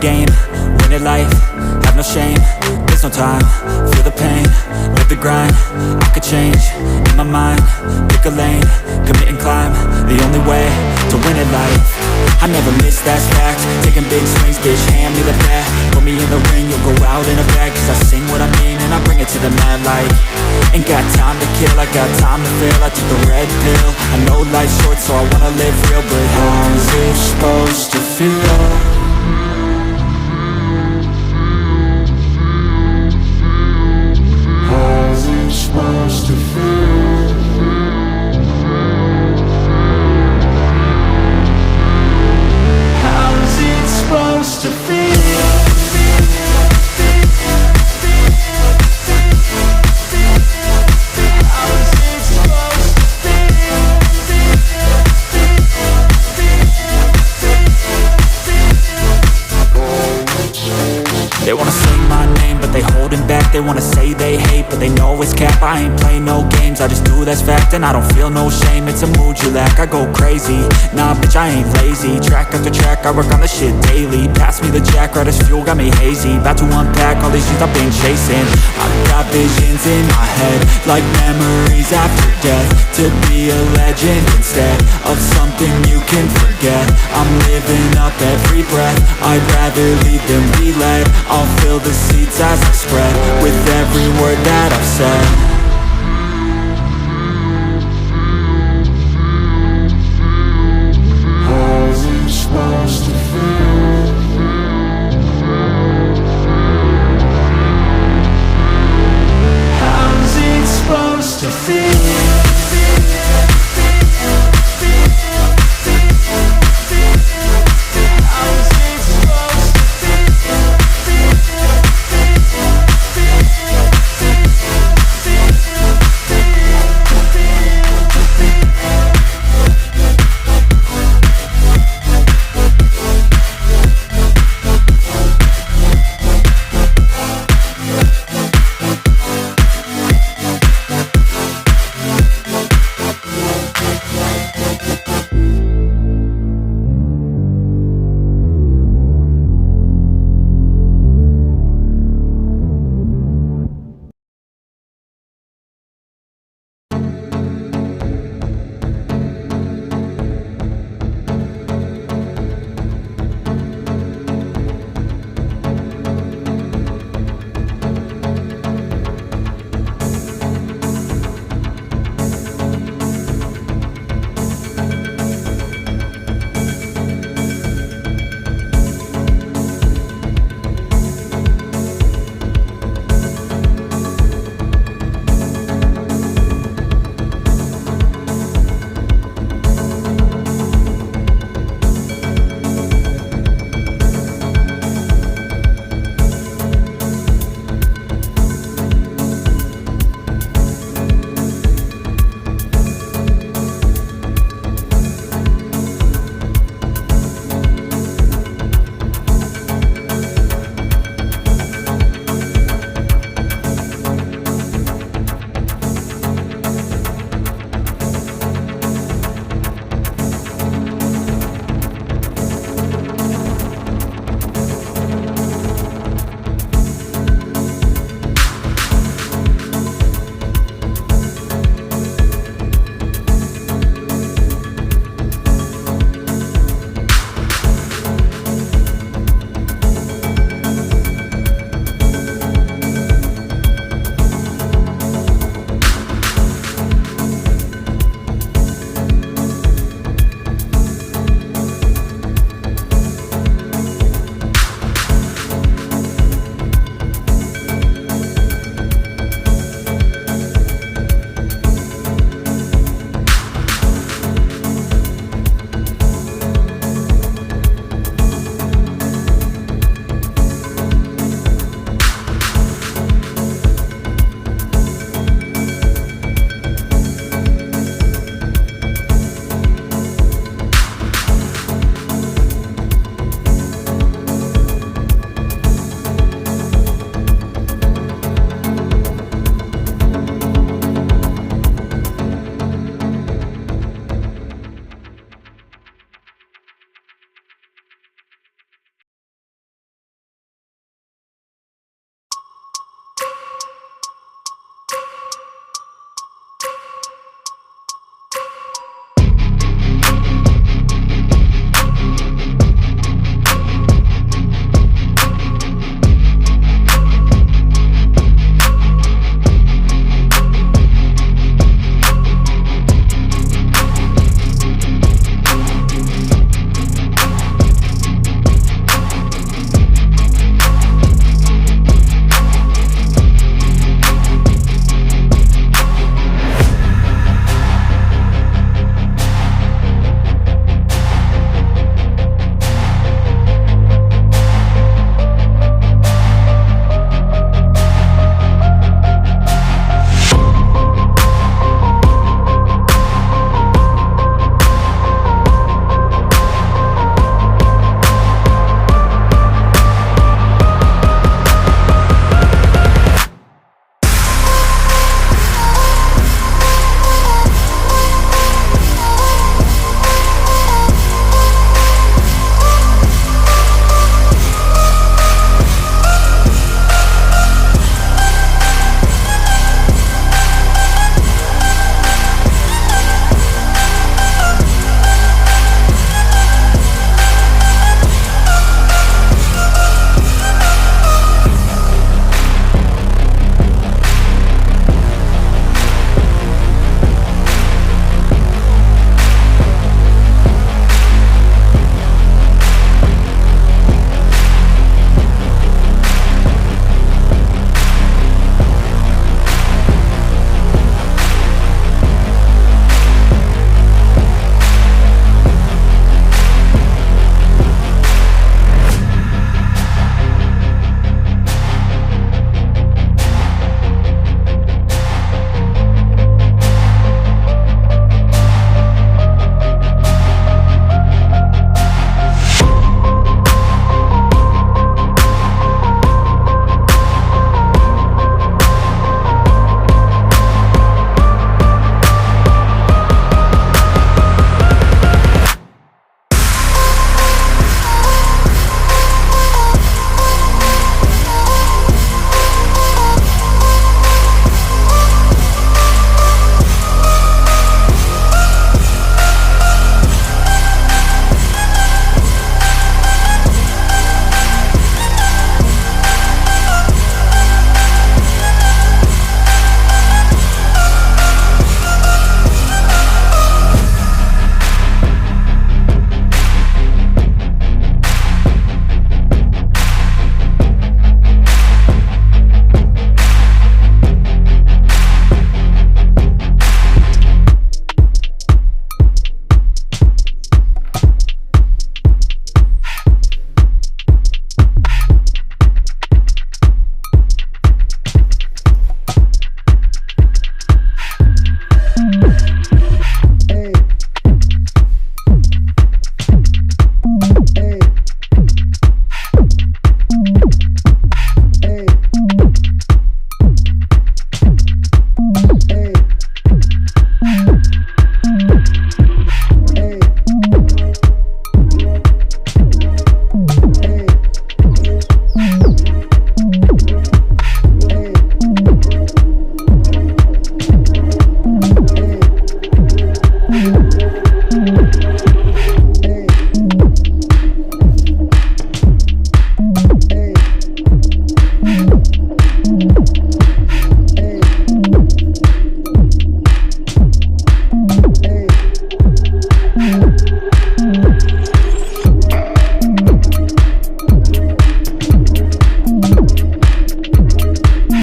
game, win at life, have no shame. There's no time, feel the pain, live the grind. I could change, in my mind, pick a lane, commit and climb. The only way to win at life. I never miss, that's fact. Taking big swings, bitch, hand me the bat. Put me in the ring, you'll go out in a bag. Cause I sing what I mean and I bring it to the mad light. Ain't got time to kill, I got time to feel. I took the red pill, I know life's short so I wanna live real. But how's it supposed to feel? How's it supposed to feel? How's it supposed to feel? They wanna say my name, but they holding back. They wanna say they hate, but they know it's cap. I ain't play no games, I just do that's fact. And I don't feel no shame, it's a mood you lack. I go crazy, nah bitch I ain't lazy. Track after track, I work on this shit daily. Pass me the jack, right as fuel, got me hazy. About to unpack all these things I've been chasing. I've got visions in my head, like memories after death. To be a legend instead of something you can forget. I'm living up every breath, I'd rather lead than be led. I'll fill the seats as I spread with every word that I've said.